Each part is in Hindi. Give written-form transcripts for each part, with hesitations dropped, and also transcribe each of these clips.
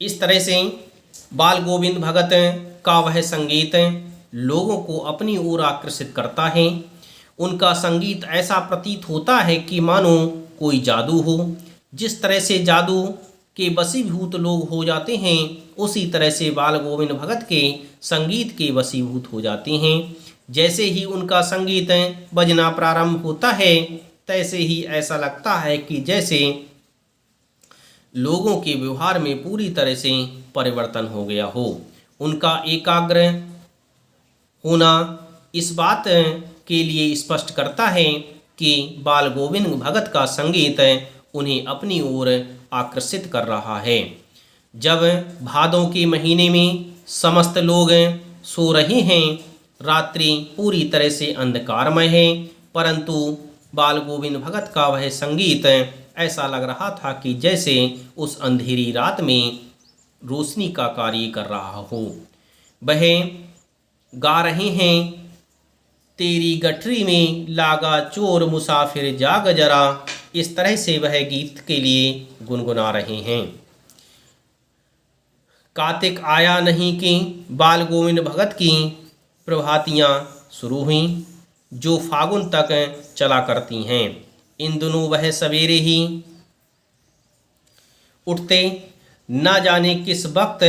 इस तरह से बाल गोविंद भगत का वह संगीत लोगों को अपनी ओर आकर्षित करता है। उनका संगीत ऐसा प्रतीत होता है कि मानो कोई जादू हो। जिस तरह से जादू के वशीभूत लोग हो जाते हैं, उसी तरह से बाल गोविंद भगत के संगीत के वशीभूत हो जाते हैं। जैसे ही उनका संगीत बजना प्रारंभ होता है, तैसे ही ऐसा लगता है कि जैसे लोगों के व्यवहार में पूरी तरह से परिवर्तन हो गया हो। उनका एकाग्र होना इस बात के लिए स्पष्ट करता है कि बाल गोविंद भगत का संगीत उन्हें अपनी ओर आकर्षित कर रहा है। जब भादों के महीने में समस्त लोग सो रहे हैं, रात्रि पूरी तरह से अंधकारमय है, परंतु बाल गोविंद भगत का वह संगीत ऐसा लग रहा था कि जैसे उस अंधेरी रात में रोशनी का कार्य कर रहा हो। वह गा रहे हैं, तेरी गठरी में लागा चोर मुसाफिर जाग जरा। इस तरह से वह गीत के लिए गुनगुना रहे हैं। कार्तिक आया नहीं कि बाल गोविंद भगत की प्रभातियाँ शुरू हुईं, जो फागुन तक चला करती हैं। इन दिनों वह सवेरे ही उठते, न जाने किस वक्त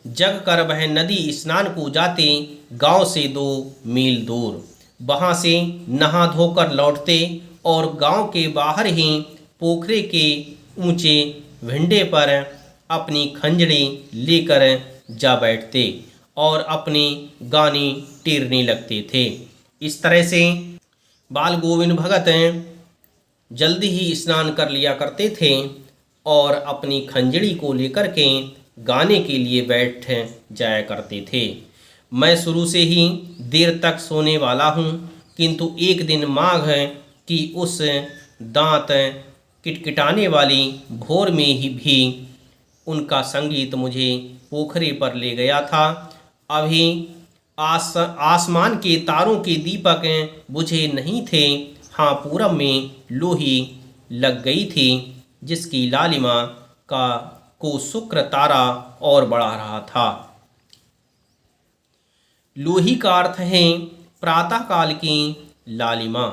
जग कर वह नदी स्नान को जाते, गांव से 2 मील दूर। वहां से नहा धोकर लौटते और गांव के बाहर ही पोखरे के ऊंचे भिंडे पर अपनी खंजड़ी लेकर जा बैठते और अपने गाने टेरने लगते थे। इस तरह से बाल गोविंद भगत जल्दी ही स्नान कर लिया करते थे और अपनी खंजड़ी को लेकर के गाने के लिए बैठ जाया करते थे। मैं शुरू से ही देर तक सोने वाला हूँ, किंतु एक दिन माघ की उस दांत किटकिटाने वाली भोर में ही भी उनका संगीत मुझे पोखरे पर ले गया था। अभी आसमान के तारों के दीपक बुझे नहीं थे। हाँ, पूरब में लोही लग गई थी, जिसकी लालिमा को शुक्र तारा और बढ़ा रहा था। लोही का अर्थ है प्रातः काल की लालिमा।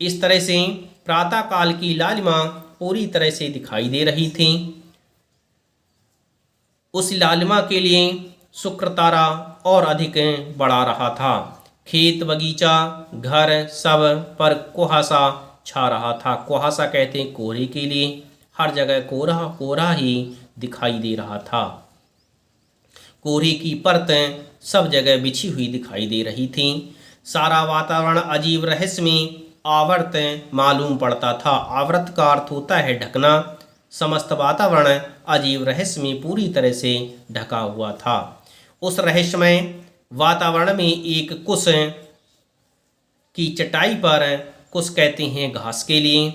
इस तरह से प्रातः काल की लालिमा पूरी तरह से दिखाई दे रही थी। उस लालिमा के लिए शुक्र तारा और अधिक बढ़ा रहा था। खेत बगीचा घर सब पर कुहासा छा रहा था। कुहासा कहते हैं कोहरे के लिए। हर जगह कोहरा कोहरा ही दिखाई दे रहा था। कोहरे की परतें सब जगह बिछी हुई दिखाई दे रही थी। सारा वातावरण अजीब रहस्य में आवृत मालूम पड़ता था। आवृत का अर्थ होता है ढकना। समस्त वातावरण अजीब रहस्य में पूरी तरह से ढका हुआ था। उस रहस्यमय वातावरण में एक कुश की चटाई पर, कुश कहते हैं घास के लिए,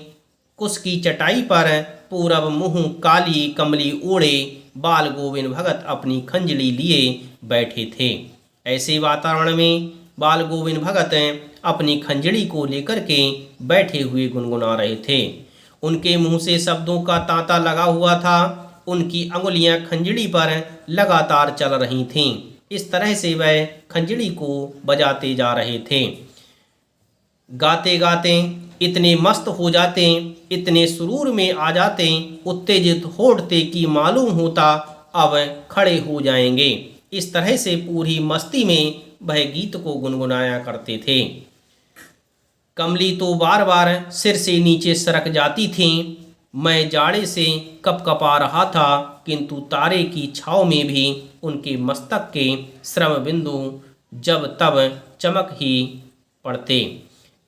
कुश की चटाई पर पूरब मुँह काली कमली ओढ़े बाल गोविंद भगत अपनी खंजड़ी लिए बैठे थे। ऐसे वातावरण में बाल गोविंद भगत अपनी खंजड़ी को लेकर के बैठे हुए गुनगुना रहे थे। उनके मुंह से शब्दों का तांता लगा हुआ था। उनकी अंगुलियां खंजड़ी पर लगातार चल रही थीं। इस तरह से वह खंजड़ी को बजाते जा रहे थे। गाते गाते इतने मस्त हो जाते, इतने सुरूर में आ जाते, उत्तेजित हो उठते कि मालूम होता अब खड़े हो जाएंगे। इस तरह से पूरी मस्ती में वह गीत को गुनगुनाया करते थे। कमली तो बार बार सिर से नीचे सरक जाती थी। मैं जाड़े से कपकपा रहा था, किंतु तारे की छाव में भी उनके मस्तक के श्रम बिंदु जब तब चमक ही पड़ते।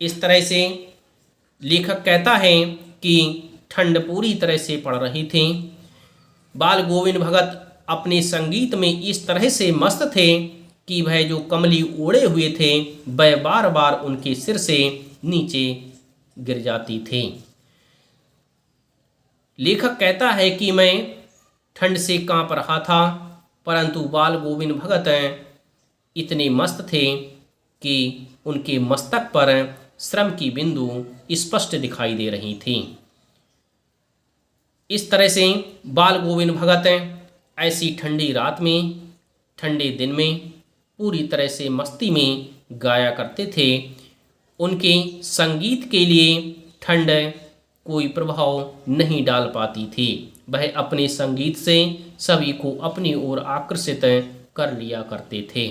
इस तरह से लेखक कहता है कि ठंड पूरी तरह से पड़ रही थी। बाल गोविंद भगत अपने संगीत में इस तरह से मस्त थे कि वह जो कमली ओढ़े हुए थे वह बार बार उनके सिर से नीचे गिर जाती थी। लेखक कहता है कि मैं ठंड से कांप रहा था, परंतु बाल गोविंद भगत इतने मस्त थे कि उनके मस्तक पर श्रम की बिंदु स्पष्ट दिखाई दे रही थी। इस तरह से बाल गोविंद भगत ऐसी ठंडी रात में, ठंडे दिन में पूरी तरह से मस्ती में गाया करते थे। उनके संगीत के लिए ठंड कोई प्रभाव नहीं डाल पाती थी। वह अपने संगीत से सभी को अपनी ओर आकर्षित कर लिया करते थे।